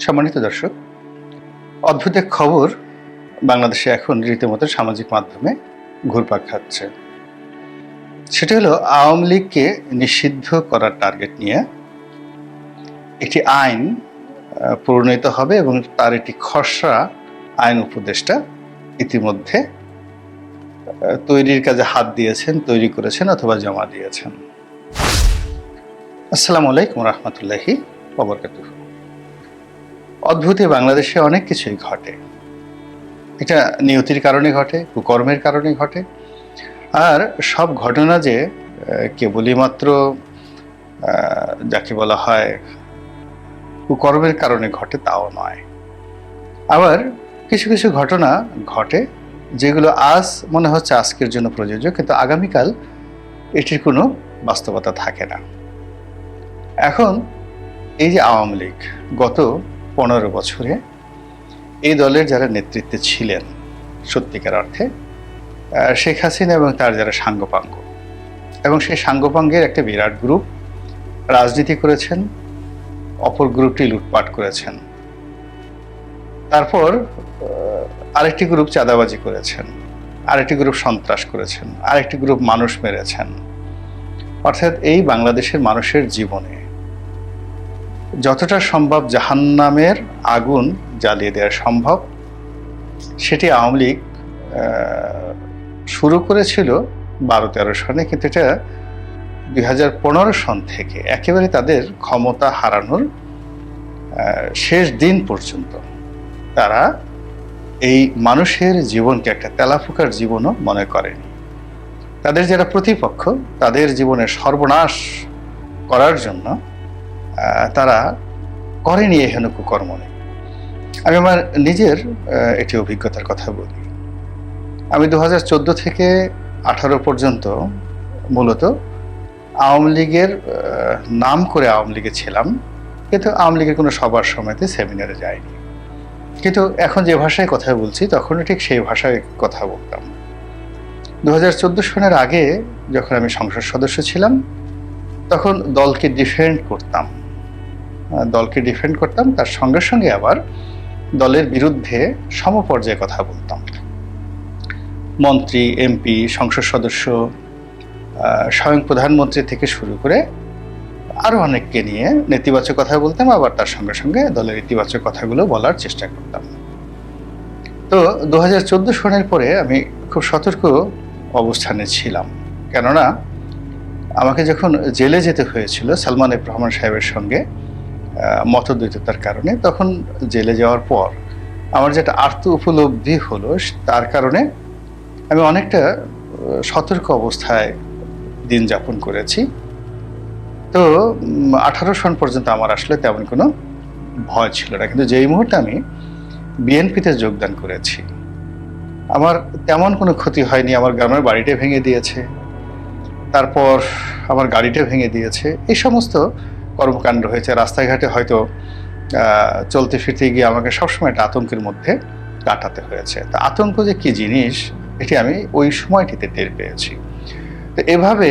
সম্মানিত দর্শক, অদ্ভুত এক খবর বাংলাদেশে এখন রীতিমতো সামাজিক মাধ্যমে ঘুরপাক খাচ্ছে। সেটা হলো আওয়ামী লীগকে নিষিদ্ধ করার টার্গেট নিয়ে একটি আইন প্রণীত হবে এবং তার একটি খসড়া আইন উপদেষ্টা ইতিমধ্যে তৈরির কাজে হাত দিয়েছেন, তৈরি করেছেন অথবা জমা দিয়েছেন। আসসালামু আলাইকুম রহমতুল্লাহি ওয়া বারাকাতুহু। অদ্ভুতে বাংলাদেশে অনেক কিছুই ঘটে। এটা নিয়তির কারণে ঘটে, কুকর্মের কারণে ঘটে। আর সব ঘটনা যে কেবলই মাত্র যাকে বলা হয় কুকর্মের কারণে ঘটে তাও নয়। আবার কিছু কিছু ঘটনা ঘটে যেগুলো আজ মনে হচ্ছে আজকের জন্য প্রযোজ্য, কিন্তু আগামীকাল এটির কোনো বাস্তবতা থাকে না। এখন এই যে আওয়ামী লীগ গত 15 বছরে এই দলের যারা নেতৃত্বে ছিলেন সত্যিকার অর্থে শেখ হাসিনা এবং তার যারা সাঙ্গপাঙ্গ, এবং সেই সাঙ্গপাঙ্গের একটা বিরাট গ্রুপ রাজনীতি করেছেন, অপর গ্রুপটি লুটপাট করেছেন, তারপর আরেকটি গ্রুপ চাঁদাবাজি করেছেন, আরেকটি গ্রুপ সন্ত্রাস করেছেন, আরেকটি গ্রুপ মানুষ মেরেছেন। অর্থাৎ এই বাংলাদেশের মানুষের জীবনে যতটা সম্ভব জাহান্নামের আগুন জ্বালিয়ে দেওয়া সম্ভব সেটি আওয়ামী লীগ শুরু করেছিল 12-13 সনে, কিন্তু এটা 2015 সন থেকে একেবারে তাদের ক্ষমতা হারানোর শেষ দিন পর্যন্ত তারা এই মানুষের জীবনকে একটা তেলাফোকার জীবনও মনে করেনি। তাদের যারা প্রতিপক্ষ তাদের জীবনের সর্বনাশ করার জন্য তারা করেনি এহেন কুকর্ম নেই। আমি আমার নিজের একটি অভিজ্ঞতার কথা বলি। আমি 2014 থেকে 18 পর্যন্ত মূলত আওয়ামী লীগের নাম করে আওয়ামী লীগে ছিলাম, কিন্তু আওয়ামী লীগের কোনো সবার সময়তে সেমিনারে যাইনি। কিন্তু এখন যে ভাষায় কথা বলছি তখন ঠিক সেই ভাষায় কথা বলতাম। 2014 সনের আগে যখন আমি সংসদ সদস্য ছিলাম তখন দলকে ডিফেন্ড করতাম, তার সঙ্গে সঙ্গে আবার দলের বিরুদ্ধে সমপর্যায়ে কথা বলতাম। মন্ত্রী, এমপি, সংসদ সদস্য, স্বয়ং প্রধানমন্ত্রী থেকে শুরু করে আরো অনেককে নিয়ে নেতিবাচক কথা বলতাম, আবার তার সঙ্গে সঙ্গে দলের ইতিবাচক কথাগুলো বলার চেষ্টা করতাম। তো 2014 সনের পরে আমি খুব সতর্ক অবস্থানে ছিলাম, কেননা আমাকে যখন জেলে যেতে হয়েছিল সালমান এফ রহমান সাহেবের সঙ্গে মতদ্বৈততার কারণে, তখন জেলে যাওয়ার পর আমার যেটা আর্ত উপলব্ধি হলো তার কারণে আমি অনেকটা সতর্ক অবস্থায় দিন যাপন করেছি। তো 18 সন পর্যন্ত আমার আসলে তেমন কোনো ভয় ছিল না, কিন্তু যেই মুহূর্তে আমি বিএনপিতে যোগদান করেছি আমার তেমন কোনো ক্ষতি হয়নি। আমার গ্রামের বাড়িটা ভেঙে দিয়েছে, তারপর আমার গাড়িটা ভেঙে দিয়েছে, এই সমস্ত কর্মকাণ্ড হয়েছে। রাস্তাঘাটে হয়তো চলতে ফিরতে গিয়ে আমাকে সবসময় একটা আতঙ্কের মধ্যে কাটাতে হয়েছে। তা আতঙ্ক যে কী জিনিস এটি আমি ওই সময়টিতে টের পেয়েছি। তো এভাবে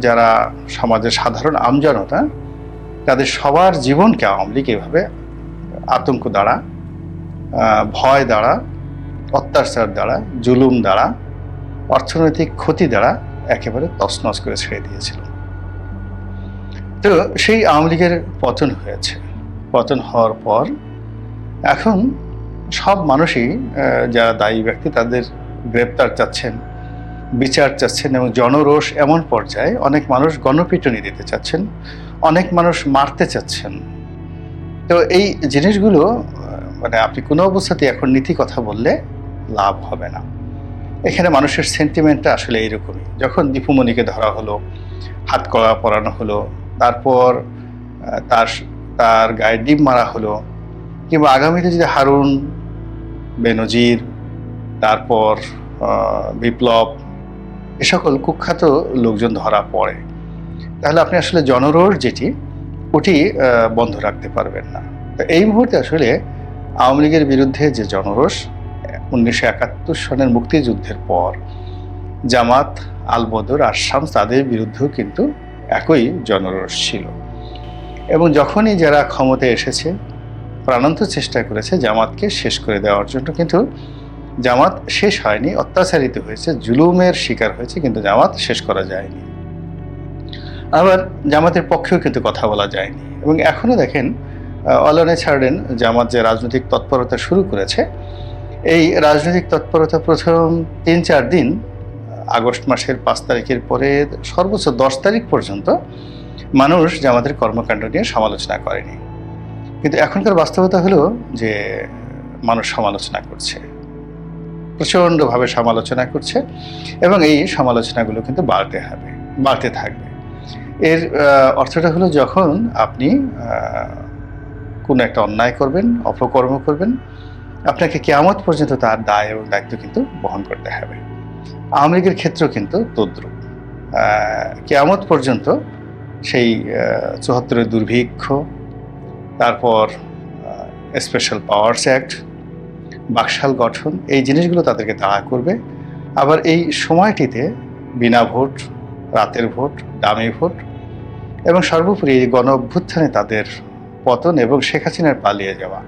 যারা সমাজের সাধারণ আমজনতা তাদের সবার জীবনকে আওয়ামী লীগ এভাবে আতঙ্ক দ্বারা, ভয় দ্বারা, অত্যাচার দ্বারা, জুলুম দ্বারা, অর্থনৈতিক ক্ষতি দ্বারা একেবারে তছনছ করে ছেড়ে দিয়েছিল। তো সেই আওয়ামী লীগের পতন হয়েছে। পতন হওয়ার পর এখন সব মানুষই যারা দায়ী ব্যক্তি তাদের গ্রেপ্তার চাচ্ছেন, বিচার চাচ্ছেন, এবং জনরোষ এমন পর্যায়ে অনেক মানুষ গণপিটুনি দিতে চাচ্ছেন, অনেক মানুষ মারতে চাচ্ছেন। তো এই জিনিসগুলো মানে আপনি কোনো অবস্থাতেই এখন নীতি কথা বললে লাভ হবে না। এখানে মানুষের সেন্টিমেন্টটা আসলে এইরকমই। যখন দীপুমণিকে ধরা হলো, হাত কড়া পরানো হলো, তারপর তার গায়ে ডিম মারা হলো, কিংবা আগামীতে যদি হারুন, বেনজির, তারপর বিপ্লব, এ সকল কুখ্যাত লোকজন ধরা পড়ে, তাহলে আপনি আসলে জনরোষ যেটি ওটি বন্ধ রাখতে পারবেন না। তো এই মুহূর্তে আসলে আওয়ামী লীগের বিরুদ্ধে যে জনরোষ 1971 সনের মুক্তিযুদ্ধের পর জামাত, আলবদর, আশামস তাদের বিরুদ্ধেও কিন্তু একই জনরোষ ছিল। এবং যখনই যারা ক্ষমতায় এসেছে প্রাণান্ত চেষ্টা করেছে জামাতকে শেষ করে দেওয়ার জন্য, কিন্তু জামাত শেষ হয়নি, অত্যাচারিত হয়েছে, জুলুমের শিকার হয়েছে, কিন্তু জামাত শেষ করা যায়নি। আবার জামাতের পক্ষেও কিন্তু কথা বলা যায়নি। এবং এখনও দেখেন অলানে ছাড়েন জামাত যে রাজনৈতিক তৎপরতা শুরু করেছে, এই রাজনৈতিক তৎপরতা প্রথম ৩-৪ দিন, আগস্ট মাসের ৫ তারিখের পরে সর্বোচ্চ ১০ তারিখ পর্যন্ত মানুষ জামাতের কর্মকাণ্ড নিয়ে সমালোচনা করেনি। কিন্তু এখনকার বাস্তবতা হলো যে মানুষ সমালোচনা করছে, প্রচণ্ডভাবে সমালোচনা করছে, এবং এই সমালোচনাগুলো কিন্তু বাড়তে থাকবে। এর অর্থটা হলো, যখন আপনি কোনো একটা অন্যায় করবেন, অপকর্ম করবেন, আপনাকে কিয়ামত পর্যন্ত তার দায় এবং দায়িত্ব কিন্তু বহন করতে হবে। আওয়ামী লীগের ক্ষেত্রেও কিন্তু তদ্রূপ। কিয়ামত পর্যন্ত সেই ৭৪-এর দুর্ভিক্ষ, তারপর স্পেশাল পাওয়ার্স অ্যাক্ট, বাকশাল গঠন, এই জিনিসগুলো তাদেরকে তাড়া করবে। আবার এই সময়টিতে বিনা ভোট, রাতের ভোট, দামি ভোট, এবং সর্বোপরি এই গণ অভ্যুত্থানে তাদের পতন এবং শেখ হাসিনার পালিয়ে যাওয়া,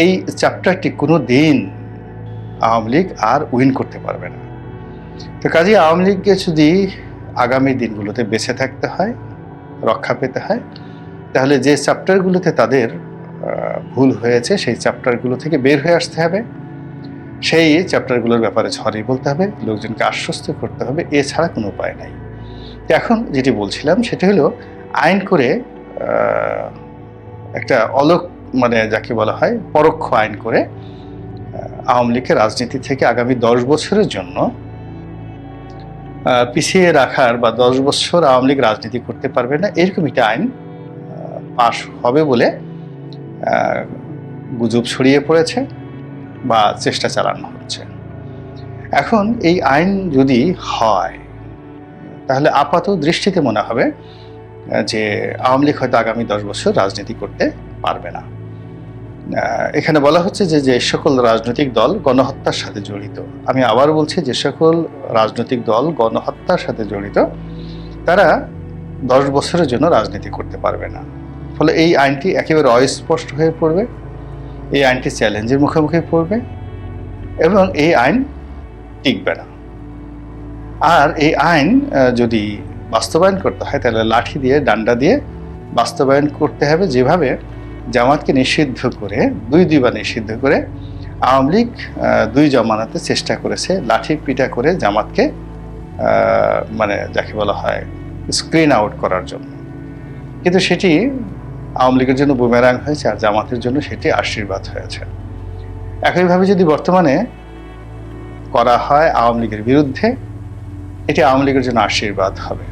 এই চ্যাপ্টারটি কোনো দিন আওয়ামী লীগ আর উইন করতে পারবে না। তো কাজেই আওয়ামী লীগকে যদি আগামী দিনগুলোতে বেঁচে থাকতে হয়, রক্ষা পেতে হয়, তাহলে যে চ্যাপ্টারগুলোতে তাদের ভুল হয়েছে সেই চ্যাপ্টারগুলো থেকে বের হয়ে আসতে হবে, সেই চ্যাপ্টারগুলোর ব্যাপারে ঝড়ই বলতে হবে, লোকজনকে আশ্বস্ত করতে হবে, এছাড়া কোনো উপায় নাই। তো এখন যেটি বলছিলাম সেটা হলো, আইন করে একটা যাকে বলা হয় পরোক্ষ আইন করে আওয়ামী লীগকে রাজনীতি থেকে আগামী 10 বছরের জন্য পিছিয়ে রাখার, বা 10 বছর আওয়ামী লীগ রাজনীতি করতে পারবে না, এরকম একটা আইন পাশ হবে বলে গুজব ছড়িয়ে পড়েছে বা চেষ্টা চালানো হচ্ছে। এখন এই আইন যদি হয়, তাহলে আপাত দৃষ্টিতে মনে হবে যে আওয়ামী লীগ হয়তো আগামী 10 বছর রাজনীতি করতে পারবে না। এখানে বলা হচ্ছে যে সকল রাজনৈতিক দল গণহত্যার সাথে জড়িত, আমি আবার বলছি, যে সকল রাজনৈতিক দল গণহত্যার সাথে জড়িত, তারা 10 বছরের জন্য রাজনীতি করতে পারবে না। ফলে এই আইনটি একেবারে অস্পষ্ট হয়ে পড়বে, এই আইনটি চ্যালেঞ্জের মুখোমুখি পড়বে, এবং এই আইন টিকবে না। আর এই আইন যদি বাস্তবায়ন করতে হয়, তাহলে লাঠি দিয়ে, ডান্ডা দিয়ে বাস্তবায়ন করতে হবে, যেভাবে জামাতকে নিষিদ্ধ করে, দুইবার নিষিদ্ধ করে আওয়ামী লীগ 2 জমানাতে চেষ্টা করেছে লাঠি পিটা করে জামাতকে যাকে বলা হয় স্ক্রিন আউট করার জন্য। কিন্তু সেটি আওয়ামী লীগের জন্য বুমেরাং হয়েছে, আর জামাতের জন্য সেটি আশীর্বাদ হয়েছে। একইভাবে যদি বর্তমানে করা হয় আওয়ামী লীগের বিরুদ্ধে, এটি আওয়ামী লীগের জন্য আশীর্বাদ হবে।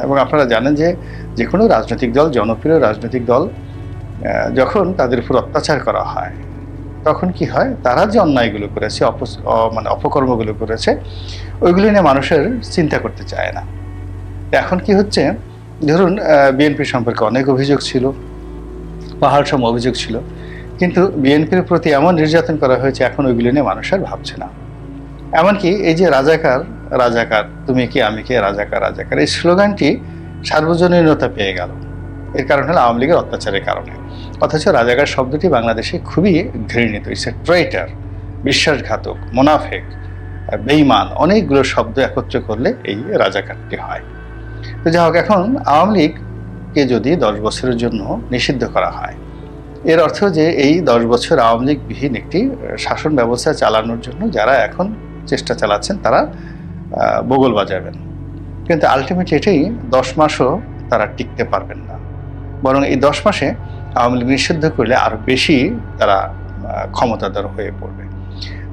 এবং আপনারা জানেন যে কোনো রাজনৈতিক দল, জনপ্রিয় রাজনৈতিক দল, যখন তাদের উপর অত্যাচার করা হয়, তখন কি হয়, তারা যে অন্যায়গুলো করেছে, অপকর্মগুলো করেছে, ওইগুলো নিয়ে মানুষের চিন্তা করতে চায় না। এখন কি হচ্ছে, ধরুন বিএনপি সম্পর্কে অনেক অভিযোগ ছিল, পাহাড় সম অভিযোগ ছিল, কিন্তু বিএনপির প্রতি এমন নির্যাতন করা হয়েছে, এখন ওইগুলো নিয়ে মানুষ আর ভাবছে না। এমনকি এই যে রাজাকার রাজাকার, তুমি কি আমি কে, রাজাকার রাজাকার, এই স্লোগানটি সার্বজনীনতা পেয়ে গেল। এর কারণ হলো আওয়ামী লীগের অত্যাচারের কারণে। অথচ রাজাকার শব্দটি বাংলাদেশে খুবই ঘৃণিত। ইটস এ ট্রেটার, বিশ্বাসঘাতক, মোনাফেক, বেঈমান, অনেকগুলো শব্দ একত্র করলে এই রাজাকারটি হয়। তো যাই হোক, এখন আওয়ামী লীগকে যদি 10 বছরের জন্য নিষিদ্ধ করা হয়, এর অর্থ যে এই 10 বছর আওয়ামী লীগবিহীন একটি শাসন ব্যবস্থা চালানোর জন্য যারা এখন চেষ্টা চালাচ্ছেন, তারা বগল বাজাবেন। কিন্তু আলটিমেটলি এটাই 10 মাসও তারা টিকতে পারবেন না, বরং এই 10 মাসে আওয়ামী লীগ নিষিদ্ধ করলে আরও বেশি তারা ক্ষমতাধর হয়ে পড়বে।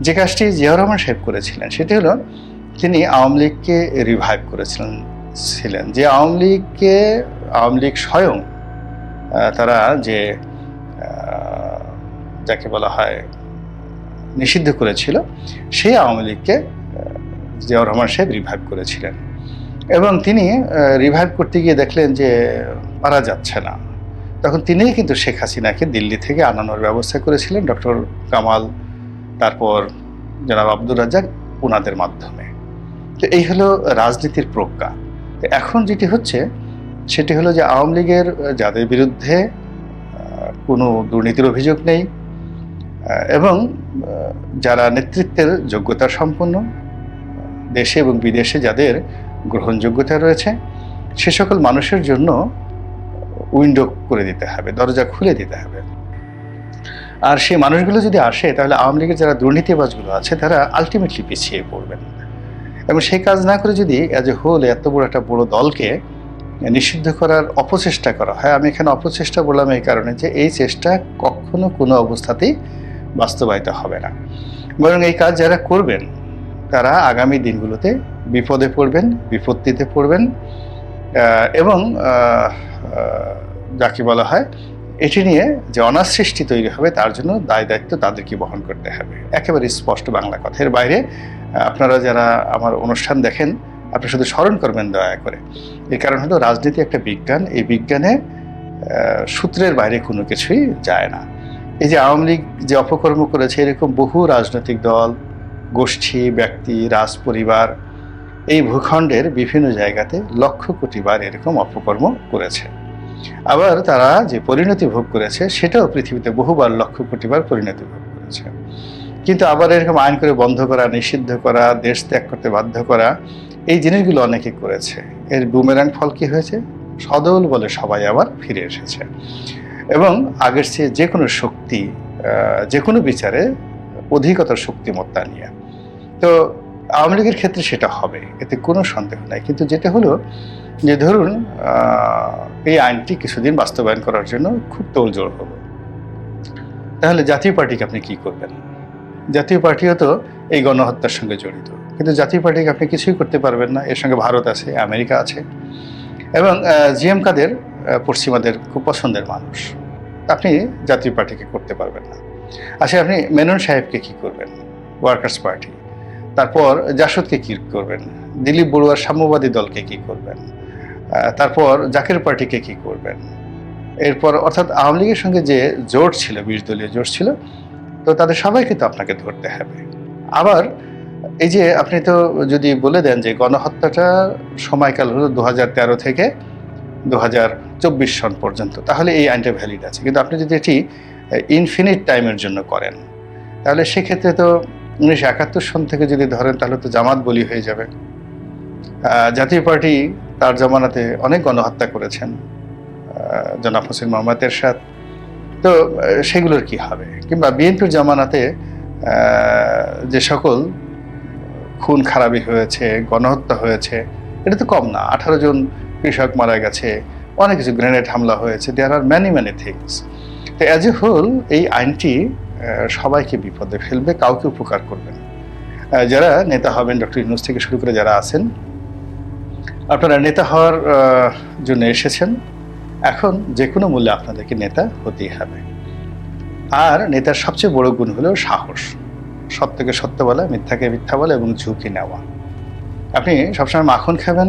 যে কাজটি জিয়াউর রহমান সাহেব করেছিলেন সেটি হলো, তিনি আওয়ামী লীগকে রিভাইভ করেছিলেন। যে আওয়ামী লীগ স্বয়ং তারা যে যাকে বলা হয় নিষিদ্ধ করেছিল, সেই আওয়ামী লীগকে জিয়াউর রহমান সাহেব রিভাইভ করেছিলেন। এবং তিনি রিভাইভ করতে গিয়ে দেখলেন যে পারা যাচ্ছে না, তখন তিনিই কিন্তু শেখ হাসিনাকে দিল্লি থেকে আনানোর ব্যবস্থা করেছিলেন, ডক্টর কামাল, তারপর জনাব আব্দুর রাজ্জাক, ওনাদের মাধ্যমে। তো এই হলো রাজনীতির প্রজ্ঞা। এখন যেটি হচ্ছে সেটি হলো যে আওয়ামী লীগের যাদের বিরুদ্ধে কোনো দুর্নীতির অভিযোগ নেই, এবং যারা নেতৃত্বের যোগ্যতা সম্পন্ন, দেশে এবং বিদেশে যাদের গ্রহণযোগ্যতা রয়েছে, সে সকল মানুষের জন্য উইন্ডো করে দিতে হবে, দরজা খুলে দিতে হবে। আর সেই মানুষগুলো যদি আসে, তাহলে আওয়ামী লীগের যারা দুর্নীতিবাজগুলো আছে তারা আলটিমেটলি পিছিয়ে পড়বেন। এবং সেই কাজ না করে যদি অ্যাজ এ হোল এত বড় একটা বড় দলকে নিষিদ্ধ করার অপচেষ্টা করা হয়, আমি এখানে অপচেষ্টা বললাম এই কারণে যে এই চেষ্টা কখনো কোনো অবস্থাতেই বাস্তবায়িত হবে না। বরং এই কাজ যারা করবেন তারা আগামী দিনগুলোতে বিপদে পড়বেন, বিপত্তিতে পড়বেন, এবং যাকে বলা হয় এটি নিয়ে যে অনাসৃষ্টি তৈরি হবে তার জন্য দায় দায়িত্ব তাদেরকে বহন করতে হবে। একেবারে স্পষ্ট বাংলা কথা। এর বাইরে আপনারা যারা আমার অনুষ্ঠান দেখেন, আপনি শুধু স্মরণ করবেন দয়া করে। এর কারণ হলো রাজনীতি একটা বিজ্ঞান, এই বিজ্ঞানে সূত্রের বাইরে কোনো কিছুই যায় না। এই যে আওয়ামী লীগ যে অপকর্ম করেছে, এরকম বহু রাজনৈতিক দল, গোষ্ঠী, ব্যক্তি, রাজ পরিবার এই ভূখণ্ডের বিভিন্ন জায়গাতে লক্ষ কোটি বার এরকম অপকর্ম করেছে। আবার তারা যে পরিণতি ভোগ করেছে সেটাও পৃথিবীতে বহুবার লক্ষ কোটি বার পরিণতি ভোগ করেছে। কিন্তু আবার এরকম আইন করে বন্ধ করা, নিষিদ্ধ করা, দেশ ত্যাগ করতে বাধ্য করা, এই জিনিসগুলো অনেকে করেছে। এর বুমেরাং ফল কি হয়েছে? সদল বলে সবাই আবার ফিরে এসেছে, এবং আগের চেয়ে যে কোনো শক্তি, যে কোনো বিচারে অধিকতর শক্তিমত্তা নিয়ে। তো আওয়ামী লীগের ক্ষেত্রে সেটা হবে, এতে কোনো সন্দেহ নাই। কিন্তু যেটা হলো যে ধরুন এই আইনটি কিছুদিন বাস্তবায়ন করার জন্য খুব তোড়জোড় হলো, তাহলে জাতীয় পার্টিকে আপনি কি করবেন? জাতীয় পার্টিও তো এই গণহত্যার সঙ্গে জড়িত, কিন্তু জাতীয় পার্টিকে আপনি কিছুই করতে পারবেন না। এর সঙ্গে ভারত আছে, আমেরিকা আছে, এবং জিএম কাদের পশ্চিমাদের খুব পছন্দের মানুষ। আপনি জাতীয় পার্টিকে করতে পারবেন না। আচ্ছা, আপনি মেনন সাহেবকে কি করবেন? Workers party. তারপর জাসদকে কি করবেন? দিলীপ বড়ুয়ার সাম্যবাদী দলকে কি করবেন? তারপর জাকের পার্টিকে কি করবেন? এরপর অর্থাৎ আওয়ামী লীগের সঙ্গে যে জোট ছিল, 20 দলীয় জোট ছিল, তো তাদের সবাইকে তো আপনাকে ধরতে হবে। আবার এই যে আপনি তো যদি বলে দেন যে গণহত্যাটা সময়কাল হলো 2013 থেকে 2024 সন পর্যন্ত, তাহলে এই আইনটা ভ্যালিড আছে। কিন্তু আপনি যদি এটি ইনফিনিট টাইমের জন্য করেন, তাহলে সেক্ষেত্রে তো 1971 সন থেকে যদি ধরেন, তাহলে তো জামাত বলি হয়ে যাবে। জাতীয় পার্টি তার জমানাতে অনেক গণহত্যা করেছেন, জনাব হোসেন মোহাম্মদ এরশাদ, তো সেগুলোর কি হবে? কিংবা বিএনপির জমানাতে যে সকল খুন খারাপি হয়েছে, গণহত্যা হয়েছে, এটা তো কম না। 18 জন কৃষক মারা গেছে, অনেক কিছু, গ্রেনেড হামলা হয়েছে, দেয়ার আর ম্যানি থিংস। তো অ্যাজ এ হোল এই আইনটি সবাইকে বিপদে ফেলবে, কাউকে উপকার করবে না। যারা নেতা হবেন, ডক্টর ইউনূস থেকে শুরু করে যারা আছেন, আপনারা নেতা হওয়ার জন্য এসেছেন, এখন যে কোনো মূল্যে আপনাদেরকে নেতা হতেই হবে। আর নেতার সবচেয়ে বড় গুণ হলো সাহস, সত্যকে সত্য বলা, মিথ্যাকে মিথ্যা বলা এবং ঝুঁকি নেওয়া। আপনি সবসময় মাখন খাবেন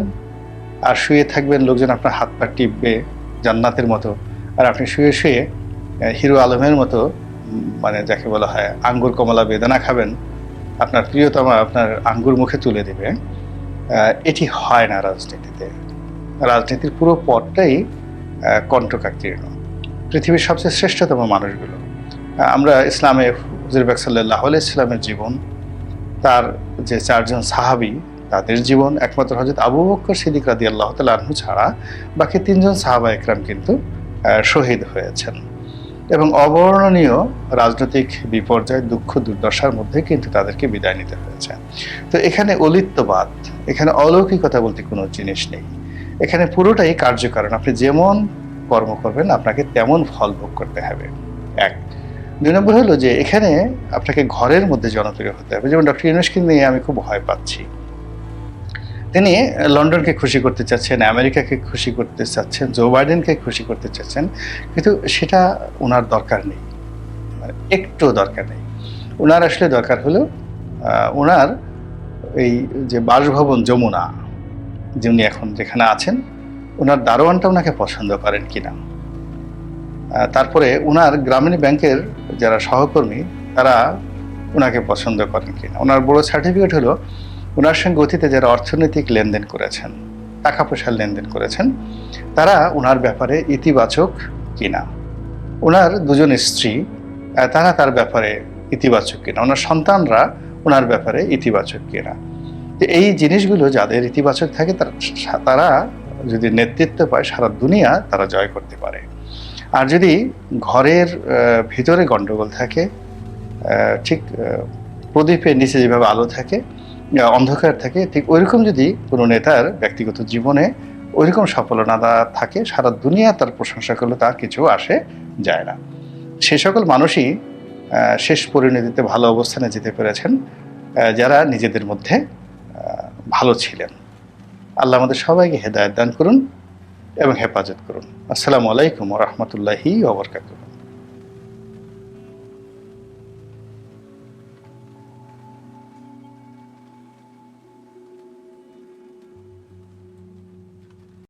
আর শুয়ে থাকবেন, লোকজন আপনার হাত পা টিপবে জান্নাতের মতো, আর আপনি শুয়ে শুয়ে হিরো আলমের মতো, মানে যাকে বলা হয় আঙ্গুর কমলা বেদানা খাবেন, আপনার প্রিয়তমা আপনার আঙ্গুর মুখে তুলে দেবে। এটি হয় না রাজনীতিতে। রাজনীতির পুরো পথটাই কণ্টকাকীর্ণ। পৃথিবীর সবচেয়ে শ্রেষ্ঠতম মানুষগুলো, আমরা ইসলামে হুজুর পাক সাল্লাল্লাহু আলাইহি ওয়াসাল্লামের জীবন, তার যে 4 জন সাহাবী তাদের জীবন, একমাত্র হযরত আবু বকর সিদ্দিক রাদিয়াল্লাহু তাআলা আনহু ছাড়া বাকি 3 জন সাহাবা একরাম কিন্তু শহীদ হয়েছেন, এবং অবর্ণনীয় রাজনৈতিক বিপর্যয়, দুঃখ দুর্দশার মধ্যে কিন্তু তাদেরকে বিদায় নিতে হয়েছে। তো এখানে অলিত্যবাদ, এখানে অলৌকিকতা বলতে কোনো জিনিস নেই। এখানে পুরোটাই কার্যকারণ। আপনি যেমন কর্ম করবেন আপনাকে তেমন ফল ভোগ করতে হবে। 1 2 নম্বর হলো যে এখানে আপনাকে ঘরের মধ্যে জনপ্রিয় হতে হবে। যেমন ডক্টর ইউনূসকে নিয়ে আমি খুব ভয় পাচ্ছি। তিনি লন্ডনকে খুশি করতে চাচ্ছেন, আমেরিকাকে খুশি করতে চাচ্ছেন, জো বাইডেনকে খুশি করতে চাচ্ছেন, কিন্তু সেটা ওনার দরকার নেই, একটু দরকার নেই। ওনার আসলে দরকার হলো ওনার এই যে বাসভবন যমুনা, যিনি এখন যেখানে আছেন, ওনার দারোয়ানটা ওনাকে পছন্দ করেন কিনা, তারপরে ওনার গ্রামীণ ব্যাংকের যারা সহকর্মী তারা ওনাকে পছন্দ করেন কিনা। ওনার বড় সার্টিফিকেট হলো ওনার সঙ্গে অতীতে যারা অর্থনৈতিক লেনদেন করেছেন, টাকা পয়সার লেনদেন করেছেন, তারা ওনার ব্যাপারে ইতিবাচক কিনা। ওনার দুজন স্ত্রী তারা তার ব্যাপারে ইতিবাচক কিনা, ওনার সন্তানরা ওনার ব্যাপারে ইতিবাচক কিনা। এই জিনিসগুলো যাদের ইতিবাচক থাকে তারা যদি নেতৃত্ব পায় সারা দুনিয়া তারা জয় করতে পারে। আর যদি ঘরের ভিতরে গন্ডগোল থাকে, ঠিক প্রদীপের নিচে যেভাবে আলো থাকে, অন্ধকার থাকে, ঠিক ওইরকম যদি কোনো নেতার ব্যক্তিগত জীবনে ওইরকম সফলতা থাকে, সারা দুনিয়া তার প্রশংসা করলে তার কিছু আসে যায় না। সে সকল মানুষই শেষ পরিণতিতে ভালো অবস্থানে যেতে পেরেছেন যারা নিজেদের মধ্যে ভালো ছিলেন। আল্লাহ আমাদের সবাইকে হেদায়েত দান করুন এবং হেফাজত করুন। আসসালামু আলাইকুম ওয়া রাহমাতুল্লাহি ওয়া বারাকাতুহু।